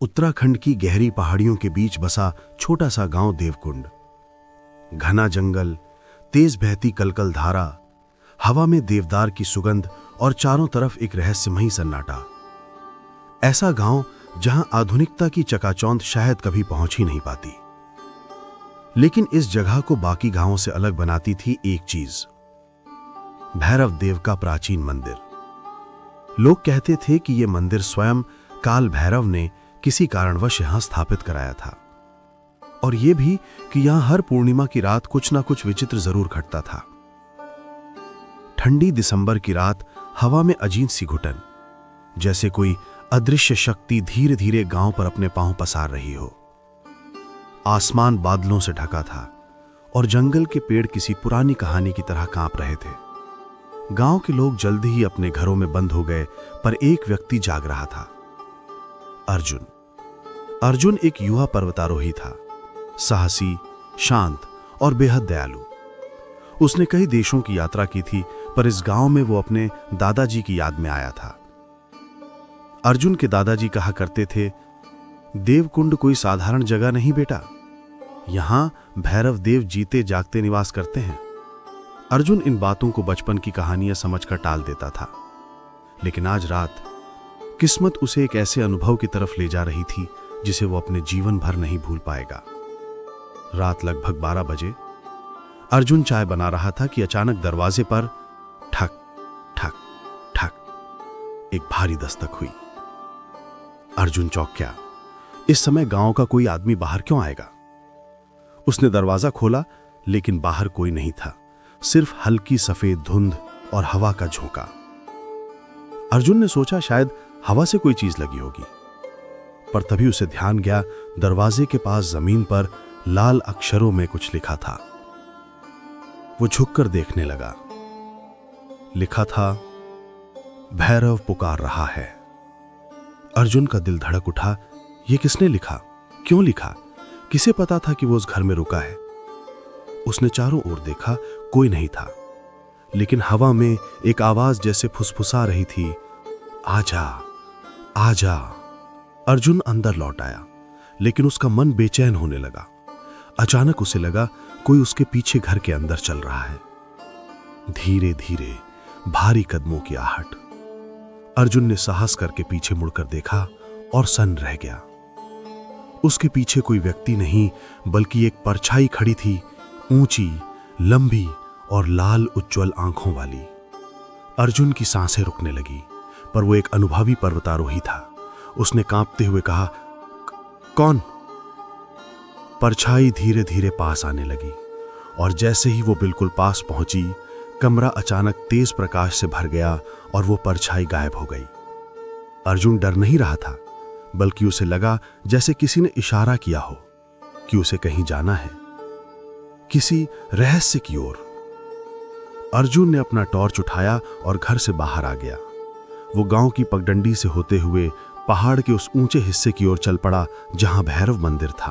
उत्तराखंड की गहरी पहाड़ियों के बीच बसा छोटा सा गांव देवकुंड। घना जंगल, तेज बहती कलकल धारा, हवा में देवदार की सुगंध और चारों तरफ एक रहस्यमयी सन्नाटा। ऐसा गांव जहां आधुनिकता की चकाचौंध शायद कभी पहुंच ही नहीं पाती। लेकिन इस जगह को बाकी गांवों से अलग बनाती थी एक चीज, भैरव देव का प्राचीन मंदिर। लोग कहते थे कि यह मंदिर स्वयं काल भैरव ने किसी कारणवश यहां स्थापित कराया था, और यह भी कि यहां हर पूर्णिमा की रात कुछ ना कुछ विचित्र जरूर घटता था। ठंडी दिसंबर की रात, हवा में अजीब सी घुटन, जैसे कोई अदृश्य शक्ति धीरे धीरे गांव पर अपने पांव पसार रही हो। आसमान बादलों से ढका था और जंगल के पेड़ किसी पुरानी कहानी की तरह कांप रहे थे। गांव के लोग जल्दी ही अपने घरों में बंद हो गए, पर एक व्यक्ति जाग रहा था, अर्जुन। अर्जुन एक युवा पर्वतारोही था, साहसी, शांत और बेहद दयालु। उसने कई देशों की यात्रा की थी, पर इस गांव में वो अपने दादाजी की याद में आया था। अर्जुन के दादाजी कहा करते थे, देवकुंड कोई साधारण जगह नहीं बेटा, यहां भैरव देव जीते जागते निवास करते हैं। अर्जुन इन बातों को बचपन की कहानियां समझकर टाल देता था, लेकिन आज रात किस्मत उसे एक ऐसे अनुभव की तरफ ले जा रही थी जिसे वो अपने जीवन भर नहीं भूल पाएगा। रात लगभग 12 बजे अर्जुन चाय बना रहा था कि अचानक दरवाजे पर ठक ठक ठक एक भारी दस्तक हुई। अर्जुन चौंक गया। इस समय गांव का कोई आदमी बाहर क्यों आएगा? उसने दरवाजा खोला, लेकिन बाहर कोई नहीं था, सिर्फ हल्की सफेद धुंध और हवा का झोंका। अर्जुन ने सोचा शायद हवा से कोई चीज लगी होगी, पर तभी उसे ध्यान गया, दरवाजे के पास जमीन पर लाल अक्षरों में कुछ लिखा था। वो झुककर देखने लगा। लिखा था, भैरव पुकार रहा है। अर्जुन का दिल धड़क उठा। ये किसने लिखा? क्यों लिखा? किसे पता था कि वो उस घर में रुका है? उसने चारों ओर देखा, कोई नहीं था, लेकिन हवा में एक आवाज जैसे फुसफुसा रही थी, आजा आजा। अर्जुन अंदर लौट आया, लेकिन उसका मन बेचैन होने लगा। अचानक उसे लगा कोई उसके पीछे घर के अंदर चल रहा है। धीरे धीरे भारी कदमों की आहट। अर्जुन ने साहस करके पीछे मुड़कर देखा और सन्न रह गया। उसके पीछे कोई व्यक्ति नहीं, बल्कि एक परछाई खड़ी थी, ऊंची, लंबी और लाल उज्ज्वल आंखों वाली। अर्जुन की सांसें रुकने लगी, पर वो एक अनुभवी पर्वतारोही था। उसने कांपते हुए कहा, कौन? परछाई धीरे धीरे पास आने लगी, और जैसे ही वो बिल्कुल पास पहुंची, कमरा अचानक तेज प्रकाश से भर गया और वो परछाई गायब हो गई। अर्जुन डर नहीं रहा था, बल्कि उसे लगा जैसे किसी ने इशारा किया हो कि उसे कहीं जाना है, किसी रहस्य की ओर। अर्जुन ने अपना टॉर्च उठाया और घर से बाहर आ गया। वो गांव की पगडंडी से होते हुए पहाड़ के उस ऊंचे हिस्से की ओर चल पड़ा जहां भैरव मंदिर था।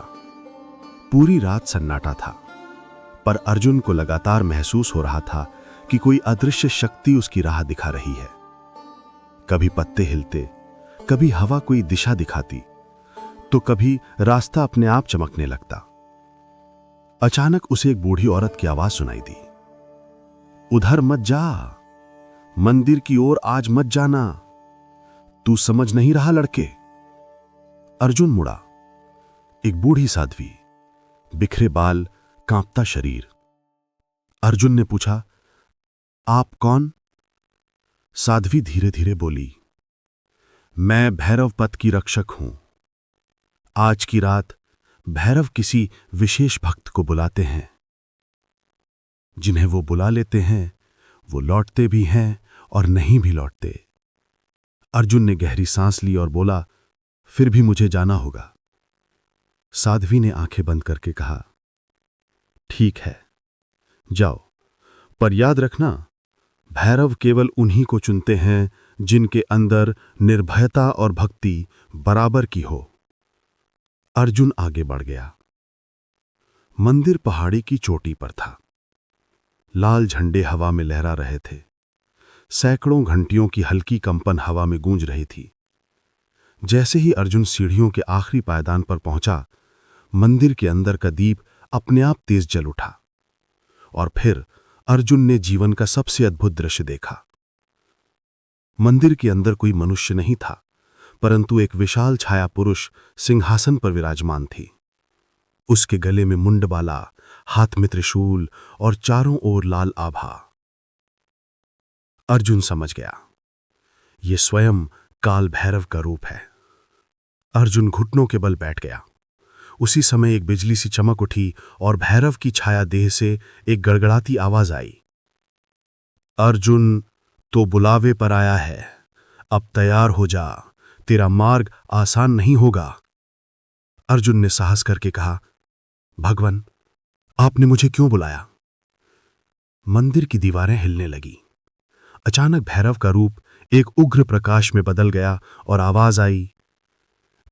पूरी रात सन्नाटा था, पर अर्जुन को लगातार महसूस हो रहा था कि कोई अदृश्य शक्ति उसकी राह दिखा रही है। कभी पत्ते हिलते, कभी हवा कोई दिशा दिखाती, तो कभी रास्ता अपने आप चमकने लगता। अचानक उसे एक बूढ़ी औरत की आवाज सुनाई दी, उधर मत जा, मंदिर की ओर आज मत जाना, तू समझ नहीं रहा लड़के? अर्जुन मुड़ा। एक बूढ़ी साध्वी, बिखरे बाल, कांपता शरीर। अर्जुन ने पूछा, आप कौन? साध्वी धीरे धीरे बोली, मैं भैरव पथ की रक्षक हूं। आज की रात भैरव किसी विशेष भक्त को बुलाते हैं। जिन्हें वो बुला लेते हैं, वो लौटते भी हैं और नहीं भी लौटते। अर्जुन ने गहरी सांस ली और बोला, फिर भी मुझे जाना होगा। साध्वी ने आंखें बंद करके कहा, ठीक है, जाओ, पर याद रखना, भैरव केवल उन्हीं को चुनते हैं जिनके अंदर निर्भयता और भक्ति बराबर की हो। अर्जुन आगे बढ़ गया। मंदिर पहाड़ी की चोटी पर था। लाल झंडे हवा में लहरा रहे थे। सैकड़ों घंटियों की हल्की कंपन हवा में गूंज रही थी। जैसे ही अर्जुन सीढ़ियों के आखिरी पायदान पर पहुंचा, मंदिर के अंदर का दीप अपने आप तेज जल उठा और फिर अर्जुन ने जीवन का सबसे अद्भुत दृश्य देखा। मंदिर के अंदर कोई मनुष्य नहीं था, परंतु एक विशाल छाया पुरुष सिंहासन पर विराजमान थी। उसके गले में मुंडबाला, हाथ में त्रिशूल और चारों ओर लाल आभा। अर्जुन समझ गया, ये स्वयं काल भैरव का रूप है। अर्जुन घुटनों के बल बैठ गया। उसी समय एक बिजली सी चमक उठी और भैरव की छाया देह से एक गड़गड़ाती आवाज आई, अर्जुन तो बुलावे पर आया है, अब तैयार हो जा, तेरा मार्ग आसान नहीं होगा। अर्जुन ने साहस करके कहा, भगवान, आपने मुझे क्यों बुलाया? मंदिर की दीवारें हिलने लगी। अचानक भैरव का रूप एक उग्र प्रकाश में बदल गया और आवाज आई,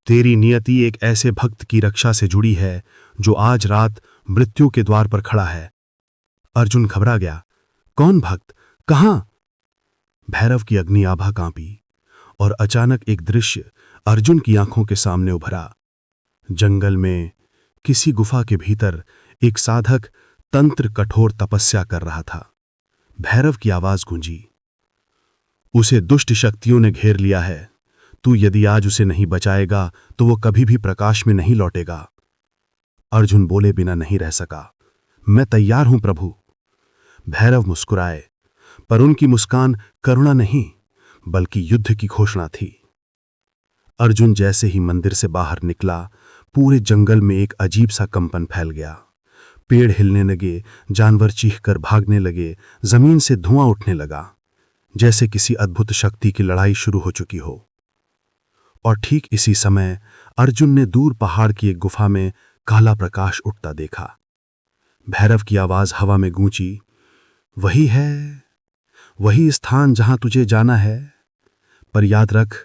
तेरी नियति एक ऐसे भक्त की रक्षा से जुड़ी है जो आज रात मृत्यु के द्वार पर खड़ा है। अर्जुन घबरा गया, कौन भक्त, कहां? भैरव की अग्नि आभा कांपी और अचानक एक दृश्य अर्जुन की आंखों के सामने उभरा। जंगल में किसी गुफा के भीतर एक साधक तंत्र कठोर तपस्या कर रहा था। भैरव की आवाज गूंजी, उसे दुष्ट शक्तियों ने घेर लिया है, तू यदि आज उसे नहीं बचाएगा तो वो कभी भी प्रकाश में नहीं लौटेगा। अर्जुन बोले बिना नहीं रह सका, मैं तैयार हूं प्रभु। भैरव मुस्कुराए, पर उनकी मुस्कान करुणा नहीं बल्कि युद्ध की घोषणा थी। अर्जुन जैसे ही मंदिर से बाहर निकला, पूरे जंगल में एक अजीब सा कंपन फैल गया। पेड़ हिलने लगे, जानवर चीखकर भागने लगे, जमीन से धुआं उठने लगा, जैसे किसी अद्भुत शक्ति की लड़ाई शुरू हो चुकी हो। और ठीक इसी समय अर्जुन ने दूर पहाड़ की एक गुफा में काला प्रकाश उठता देखा। भैरव की आवाज हवा में गूंजी, वही है, वही स्थान जहां तुझे जाना है, पर याद रख,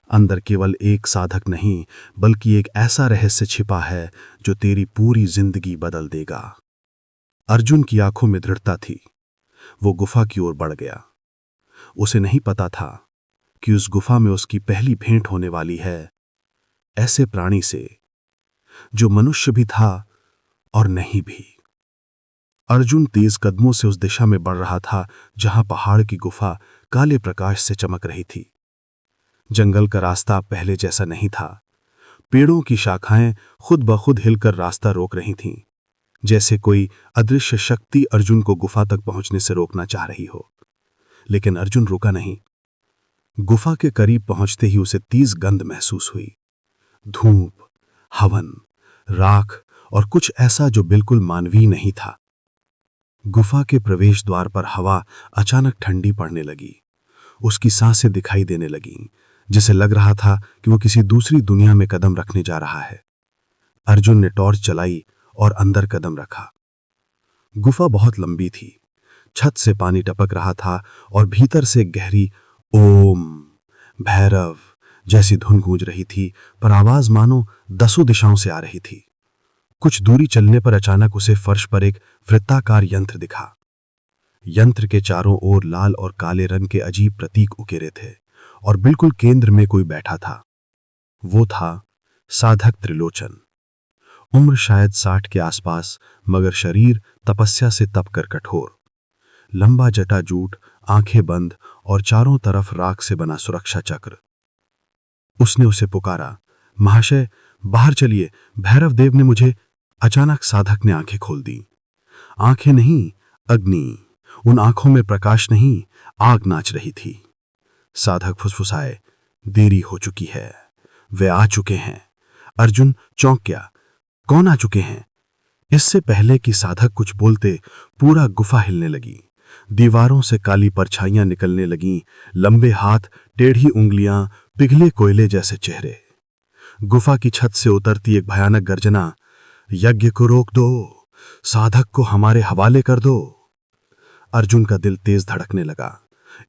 अंदर केवल एक साधक नहीं बल्कि एक ऐसा रहस्य छिपा है जो तेरी पूरी जिंदगी बदल देगा। अर्जुन की आंखों में दृढ़ता थी। वो गुफा की ओर बढ़ गया। उसे नहीं पता था कि उस गुफा में उसकी पहली भेंट होने वाली है, ऐसे प्राणी से जो मनुष्य भी था और नहीं भी। अर्जुन तेज कदमों से उस दिशा में बढ़ रहा था जहां पहाड़ की गुफा काले प्रकाश से चमक रही थी। जंगल का रास्ता पहले जैसा नहीं था। पेड़ों की शाखाएं खुद ब खुद हिलकर रास्ता रोक रही थीं, जैसे कोई अदृश्य शक्ति अर्जुन को गुफा तक पहुंचने से रोकना चाह रही हो। लेकिन अर्जुन रुका नहीं। गुफा के करीब पहुंचते ही उसे तीव्र गंध महसूस हुई। धूप, हवन, राख और कुछ ऐसा जो बिल्कुल मानवीय नहीं था। गुफा के प्रवेश द्वार पर हवा अचानक ठंडी पड़ने लगी। उसकी सांसें दिखाई देने लगीं, जिसे लग रहा था कि वो किसी दूसरी दुनिया में कदम रखने जा रहा है। अर्जुन ने टॉर्च चलाई और अंदर कदम रखा। गुफा बहुत लंबी थी। छत से पानी टपक रहा था और भीतर से गहरी ओम, भैरव जैसी धुन गूंज रही थी, पर आवाज मानो 10 दिशाओं से आ रही थी। कुछ दूरी चलने पर अचानक उसे फर्श पर एक वृत्ताकार यंत्र दिखा। यंत्र के चारों ओर लाल और काले रंग के अजीब प्रतीक उकेरे थे और बिल्कुल केंद्र में कोई बैठा था। वो था साधक त्रिलोचन। उम्र शायद 60 के आसपास, मगर शरीर तपस्या से तपकर कठोर। लंबा जटाजूट, आंखें बंद और चारों तरफ राख से बना सुरक्षा चक्र। उसने उसे पुकारा, महाशय बाहर चलिए, भैरव देव ने मुझे। अचानक साधक ने आंखें खोल दी। आंखें नहीं, अग्नि। उन आंखों में प्रकाश नहीं, आग नाच रही थी। साधक फुसफुसाए, देरी हो चुकी है, वे आ चुके हैं। अर्जुन चौंक गया, कौन आ चुके हैं? इससे पहले कि साधक कुछ बोलते, पूरा गुफा हिलने लगी। दीवारों से काली परछाइयां निकलने लगीं, लंबे हाथ, टेढ़ी उंगलियां, पिघले कोयले जैसे चेहरे। गुफा की छत से उतरती एक भयानक गर्जना, यज्ञ को रोक दो, साधक को हमारे हवाले कर दो। अर्जुन का दिल तेज धड़कने लगा।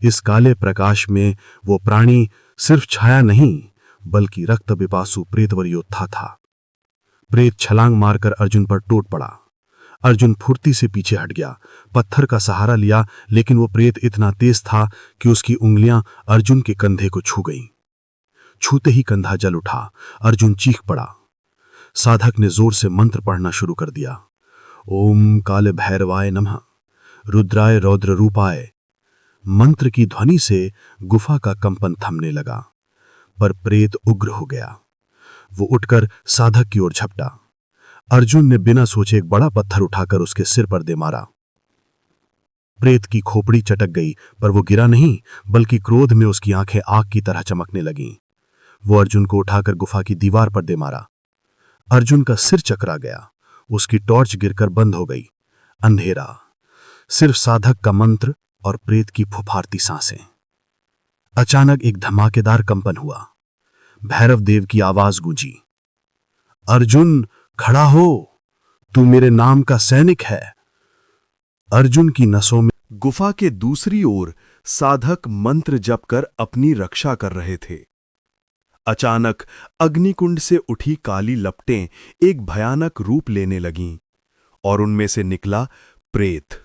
इस काले प्रकाश में वो प्राणी सिर्फ छाया नहीं बल्कि रक्त पिपासु प्रेतवर योद्धा था। प्रेत छलांग मारकर अर्जुन पर टूट पड़ा। अर्जुन फुर्ती से पीछे हट गया, पत्थर का सहारा लिया, लेकिन वो प्रेत इतना तेज था कि उसकी उंगलियां अर्जुन के कंधे को छू गईं। छूते ही कंधा जल उठा। अर्जुन चीख पड़ा। साधक ने जोर से मंत्र पढ़ना शुरू कर दिया। ओम काल भैरवाय नमः, रुद्राय रौद्र रूपाय। मंत्र की ध्वनि से गुफा का कंपन थमने लगा, पर प्रेत उग्र हो गया। वो उठकर साधक की ओर झपटा। अर्जुन ने बिना सोचे एक बड़ा पत्थर उठाकर उसके सिर पर दे मारा। प्रेत की खोपड़ी चटक गई, पर वो गिरा नहीं, बल्कि क्रोध में उसकी आंखें आग की तरह चमकने लगीं। वो अर्जुन को उठाकर गुफा की दीवार पर दे मारा। अर्जुन का सिर चकरा गया, उसकी टॉर्च गिरकर बंद हो गई। अंधेरा, सिर्फ साधक का मंत्र और प्रेत की फुफारती सांसें। अचानक एक धमाकेदार कंपन हुआ। भैरव देव की आवाज गूंजी, अर्जुन खड़ा हो, तू मेरे नाम का सैनिक है। अर्जुन की नसों में गुफा के दूसरी ओर साधक मंत्र जप कर अपनी रक्षा कर रहे थे। अचानक अग्निकुंड से उठी काली लपटें एक भयानक रूप लेने लगीं और उनमें से निकला प्रेत।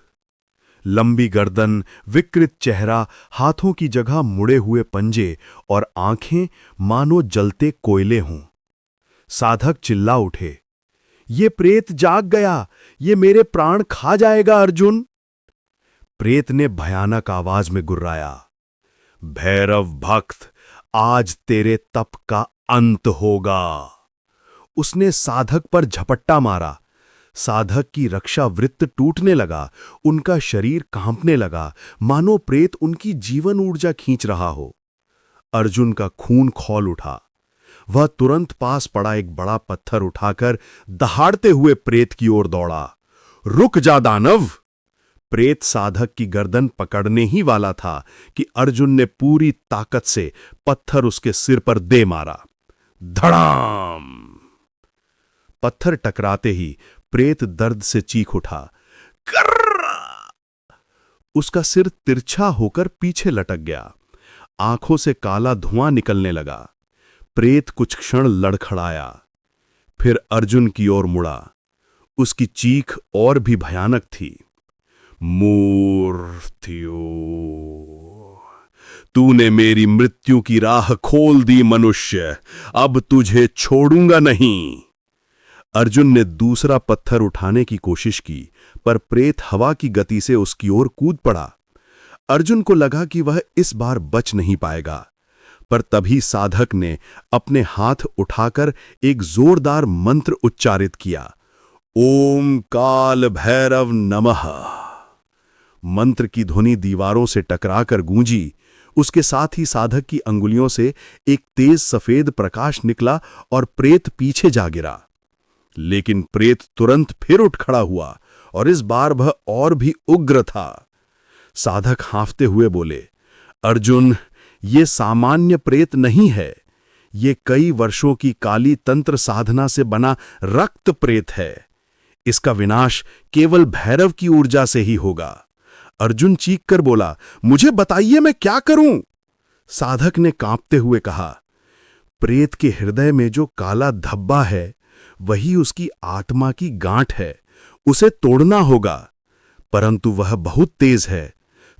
लंबी गर्दन, विकृत चेहरा, हाथों की जगह मुड़े हुए पंजे और आंखें मानो जलते कोयले हों। साधक चिल्ला उठे, ये प्रेत जाग गया, ये मेरे प्राण खा जाएगा अर्जुन। प्रेत ने भयानक आवाज में गुर्राया, भैरव भक्त, आज तेरे तप का अंत होगा। उसने साधक पर झपट्टा मारा। साधक की रक्षा वृत्त टूटने लगा, उनका शरीर कांपने लगा, मानो प्रेत उनकी जीवन ऊर्जा खींच रहा हो। अर्जुन का खून खौल उठा। वह तुरंत पास पड़ा एक बड़ा पत्थर उठाकर दहाड़ते हुए प्रेत की ओर दौड़ा। रुक जा दानव! प्रेत साधक की गर्दन पकड़ने ही वाला था कि अर्जुन ने पूरी ताकत से पत्थर उसके सिर पर दे मारा। धड़ाम! पत्थर टकराते ही प्रेत दर्द से चीख उठा। कर्रा! उसका सिर तिरछा होकर पीछे लटक गया। आंखों से काला धुआं निकलने लगा। प्रेत कुछ क्षण लड़खड़ाया, फिर अर्जुन की ओर मुड़ा। उसकी चीख और भी भयानक थी। मूर्तियो, तूने मेरी मृत्यु की राह खोल दी मनुष्य, अब तुझे छोड़ूंगा नहीं। अर्जुन ने दूसरा पत्थर उठाने की कोशिश की, पर प्रेत हवा की गति से उसकी ओर कूद पड़ा। अर्जुन को लगा कि वह इस बार बच नहीं पाएगा, पर तभी साधक ने अपने हाथ उठाकर एक जोरदार मंत्र उच्चारित किया। ओम काल भैरव नमः। मंत्र की ध्वनि दीवारों से टकराकर गूंजी। उसके साथ ही साधक की अंगुलियों से एक तेज सफेद प्रकाश निकला और प्रेत पीछे जा गिरा। लेकिन प्रेत तुरंत फिर उठ खड़ा हुआ और इस बार वह और भी उग्र था। साधक हांफते हुए बोले, अर्जुन, ये सामान्य प्रेत नहीं है, ये कई वर्षों की काली तंत्र साधना से बना रक्त प्रेत है। इसका विनाश केवल भैरव की ऊर्जा से ही होगा। अर्जुन चीख कर बोला, मुझे बताइए मैं क्या करूं? साधक ने कांपते हुए कहा, प्रेत के हृदय में जो काला धब्बा है वही उसकी आत्मा की गांठ है, उसे तोड़ना होगा। परंतु वह बहुत तेज है,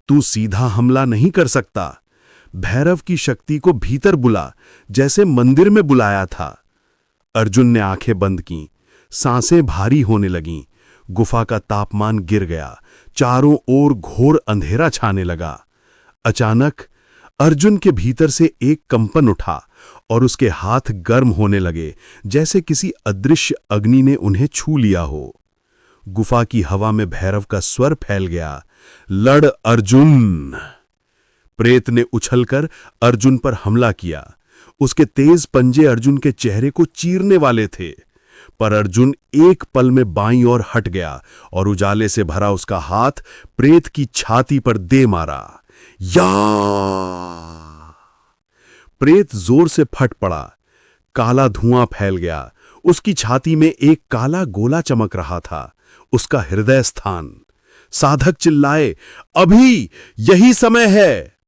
तू सीधा हमला नहीं कर सकता। भैरव की शक्ति को भीतर बुला, जैसे मंदिर में बुलाया था। अर्जुन ने आंखें बंद कीं, सांसें भारी होने लगीं। गुफा का तापमान गिर गया, चारों ओर घोर अंधेरा छाने लगा। अचानक अर्जुन के भीतर से एक कंपन उठा और उसके हाथ गर्म होने लगे, जैसे किसी अदृश्य अग्नि ने उन्हें छू लिया हो। गुफा की हवा में भैरव का स्वर फैल गया, लड़ अर्जुन। प्रेत ने उछलकर अर्जुन पर हमला किया। उसके तेज पंजे अर्जुन के चेहरे को चीरने वाले थे, पर अर्जुन एक पल में बाईं ओर हट गया और उजाले से भरा उसका हाथ प्रेत की छाती पर दे मारा। या! प्रेत जोर से फट पड़ा। काला धुआं फैल गया। उसकी छाती में एक काला गोला चमक रहा था, उसका हृदय स्थान। साधक चिल्लाए, अभी यही समय है।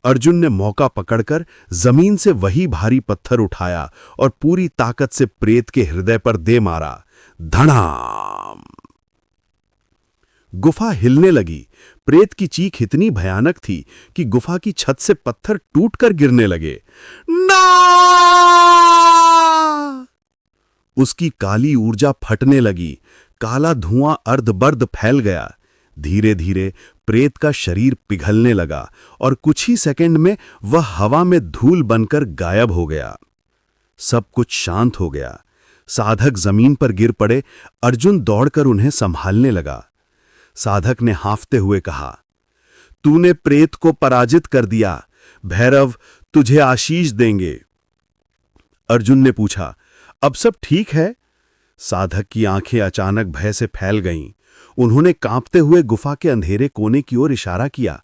अर्जुन ने मौका पकड़कर जमीन से वही भारी पत्थर उठाया और पूरी ताकत से प्रेत के हृदय पर दे मारा। धड़ाम! गुफा हिलने लगी। प्रेत की चीख इतनी भयानक थी कि गुफा की छत से पत्थर टूटकर गिरने लगे। ना! उसकी काली ऊर्जा फटने लगी, काला धुआं अर्धबर्ध फैल गया। धीरे धीरे प्रेत का शरीर पिघलने लगा और कुछ ही सेकंड में वह हवा में धूल बनकर गायब हो गया। सब कुछ शांत हो गया। साधक जमीन पर गिर पड़े। अर्जुन दौड़कर उन्हें संभालने लगा। साधक ने हांफते हुए कहा, तूने प्रेत को पराजित कर दिया। भैरव तुझे आशीष देंगे। अर्जुन ने पूछा, अब सब ठीक है? साधक की आंखें अचानक भय से फैल गईं। उन्होंने कांपते हुए गुफा के अंधेरे कोने की ओर इशारा किया।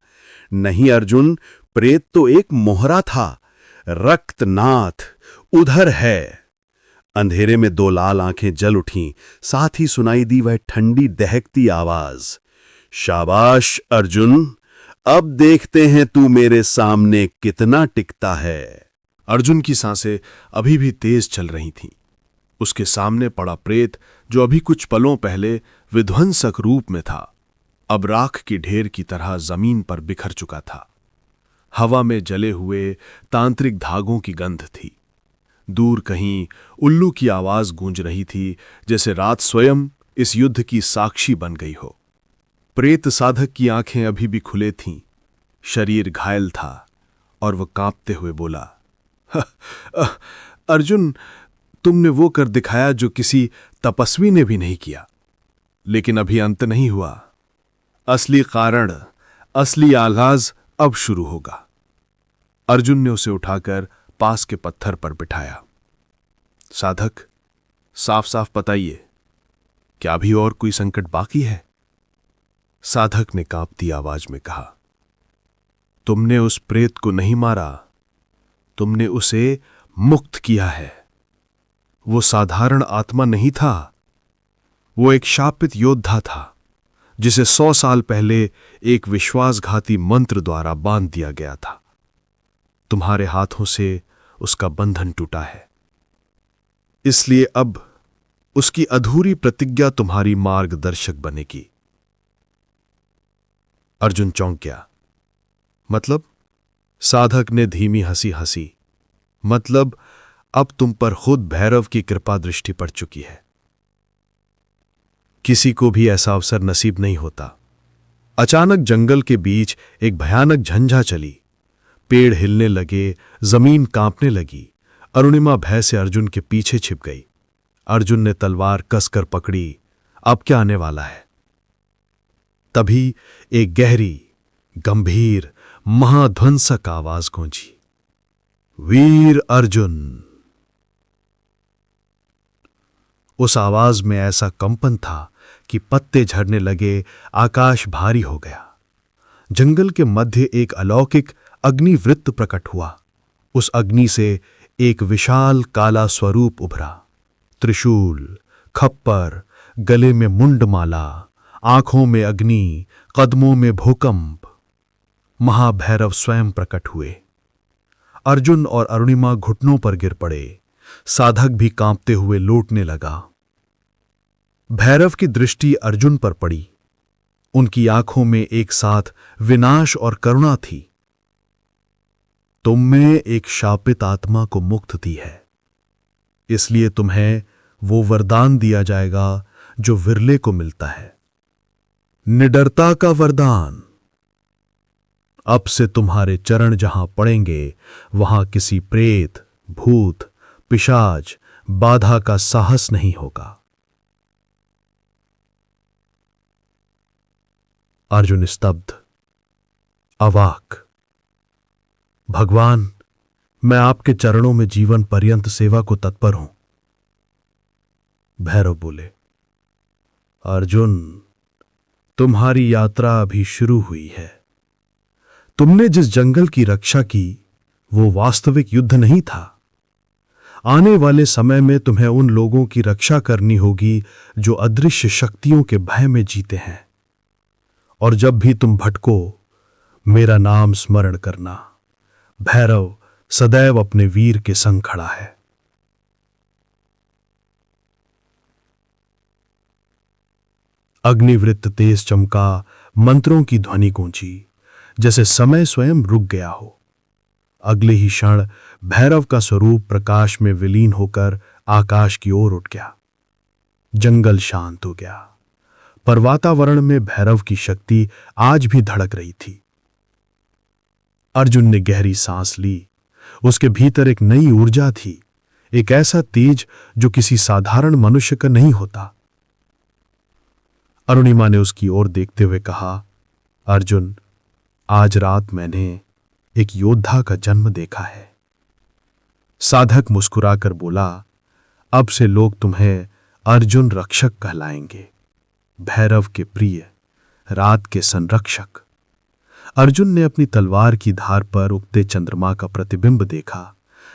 नहीं अर्जुन, प्रेत तो एक मोहरा था। रक्तनाथ उधर है। अंधेरे में दो लाल आंखें जल उठीं। साथ ही सुनाई दी वह ठंडी दहकती आवाज, शाबाश अर्जुन, अब देखते हैं तू मेरे सामने कितना टिकता है। अर्जुन की सांसें अभी भी तेज चल रही थीं। उसके सामने पड़ा प्रेत, जो अभी कुछ पलों पहले विध्वंसक रूप में था, अब राख की ढेर की तरह जमीन पर बिखर चुका था। हवा में जले हुए तांत्रिक धागों की गंध थी। दूर कहीं उल्लू की आवाज गूंज रही थी, जैसे रात स्वयं इस युद्ध की साक्षी बन गई हो। प्रेत साधक की आंखें अभी भी खुले थीं, शरीर घायल था और वह कांपते हुए बोला, अर्जुन, तुमने वो कर दिखाया जो किसी तपस्वी ने भी नहीं किया। लेकिन अभी अंत नहीं हुआ। असली कारण, असली आगाज अब शुरू होगा। अर्जुन ने उसे उठाकर पास के पत्थर पर बिठाया। साधक, साफ साफ बताइए, क्या अभी और कोई संकट बाकी है? साधक ने कांपती आवाज में कहा, तुमने उस प्रेत को नहीं मारा, तुमने उसे मुक्त किया है। वो साधारण आत्मा नहीं था, वो एक शापित योद्धा था, जिसे 100 साल पहले एक विश्वासघाती मंत्र द्वारा बांध दिया गया था। तुम्हारे हाथों से उसका बंधन टूटा है, इसलिए अब उसकी अधूरी प्रतिज्ञा तुम्हारी मार्गदर्शक बनेगी। अर्जुन चौंक गया। मतलब? साधक ने धीमी हंसी हंसी। मतलब अब तुम पर खुद भैरव की कृपा दृष्टि पड़ चुकी है। किसी को भी ऐसा अवसर नसीब नहीं होता। अचानक जंगल के बीच एक भयानक झंझा चली। पेड़ हिलने लगे, जमीन कांपने लगी। अरुणिमा भय से अर्जुन के पीछे छिप गई। अर्जुन ने तलवार कसकर पकड़ी। अब क्या आने वाला है? तभी एक गहरी, गंभीर, महाध्वंसक आवाज गूंजी, वीर अर्जुन। उस आवाज में ऐसा कंपन था कि पत्ते झड़ने लगे, आकाश भारी हो गया। जंगल के मध्य एक अलौकिक अग्निवृत्त प्रकट हुआ। उस अग्नि से एक विशाल काला स्वरूप उभरा। त्रिशूल, खप्पर, गले में मुंडमाला, आंखों में अग्नि, कदमों में भूकंप। महाभैरव स्वयं प्रकट हुए। अर्जुन और अरुणिमा घुटनों पर गिर पड़े। साधक भी कांपते हुए लौटने लगा। भैरव की दृष्टि अर्जुन पर पड़ी। उनकी आंखों में एक साथ विनाश और करुणा थी। तुमने एक शापित आत्मा को मुक्त दी है, इसलिए तुम्हें वो वरदान दिया जाएगा जो विरले को मिलता है, निडरता का वरदान। अब से तुम्हारे चरण जहां पड़ेंगे, वहां किसी प्रेत, भूत, पिशाच, बाधा का साहस नहीं होगा। अर्जुन स्तब्ध, अवाक। भगवान, मैं आपके चरणों में जीवन पर्यंत सेवा को तत्पर हूं। भैरव बोले, अर्जुन, तुम्हारी यात्रा अभी शुरू हुई है। तुमने जिस जंगल की रक्षा की, वो वास्तविक युद्ध नहीं था। आने वाले समय में तुम्हें उन लोगों की रक्षा करनी होगी जो अदृश्य शक्तियों के भय में जीते हैं। और जब भी तुम भटको, मेरा नाम स्मरण करना। भैरव सदैव अपने वीर के संग खड़ा है। अग्निवृत्त तेज चमका, मंत्रों की ध्वनि गूंजी, जैसे समय स्वयं रुक गया हो। अगले ही क्षण भैरव का स्वरूप प्रकाश में विलीन होकर आकाश की ओर उठ गया। जंगल शांत हो गया, पर वातावरण में भैरव की शक्ति आज भी धड़क रही थी। अर्जुन ने गहरी सांस ली। उसके भीतर एक नई ऊर्जा थी, एक ऐसा तेज जो किसी साधारण मनुष्य का नहीं होता। अरुणिमा ने उसकी ओर देखते हुए कहा, अर्जुन, आज रात मैंने एक योद्धा का जन्म देखा है। साधक मुस्कुराकर बोला, अब से लोग तुम्हें अर्जुन रक्षक कहलाएंगे, भैरव के प्रिय, रात के संरक्षक। अर्जुन ने अपनी तलवार की धार पर उगते चंद्रमा का प्रतिबिंब देखा,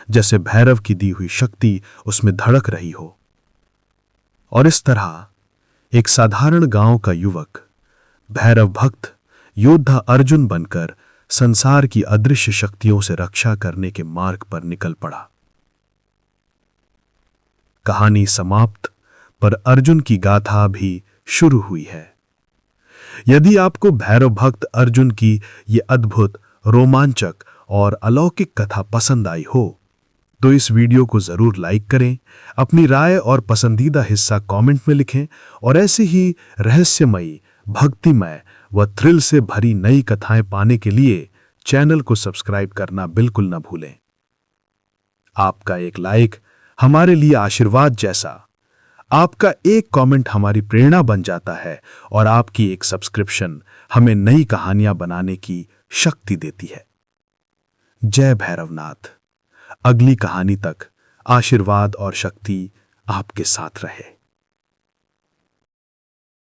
जैसे भैरव की दी हुई शक्ति उसमें धड़क रही हो। और इस तरह एक साधारण गांव का युवक, भैरव भक्त योद्धा अर्जुन बनकर संसार की अदृश्य शक्तियों से रक्षा करने के मार्ग पर निकल पड़ा। कहानी समाप्त, पर अर्जुन की गाथा भी शुरू हुई है। यदि आपको भैरव भक्त अर्जुन की ये अद्भुत, रोमांचक और अलौकिक कथा पसंद आई हो तो इस वीडियो को जरूर लाइक करें, अपनी राय और पसंदीदा हिस्सा कमेंट में लिखें और ऐसे ही रहस्यमयी, भक्तिमय व थ्रिल से भरी नई कथाएं पाने के लिए चैनल को सब्सक्राइब करना बिल्कुल न भूलें। आपका एक लाइक हमारे लिए आशीर्वाद जैसा, आपका एक कमेंट हमारी प्रेरणा बन जाता है और आपकी एक सब्सक्रिप्शन हमें नई कहानियां बनाने की शक्ति देती है। जय भैरवनाथ। अगली कहानी तक आशीर्वाद और शक्ति आपके साथ रहे।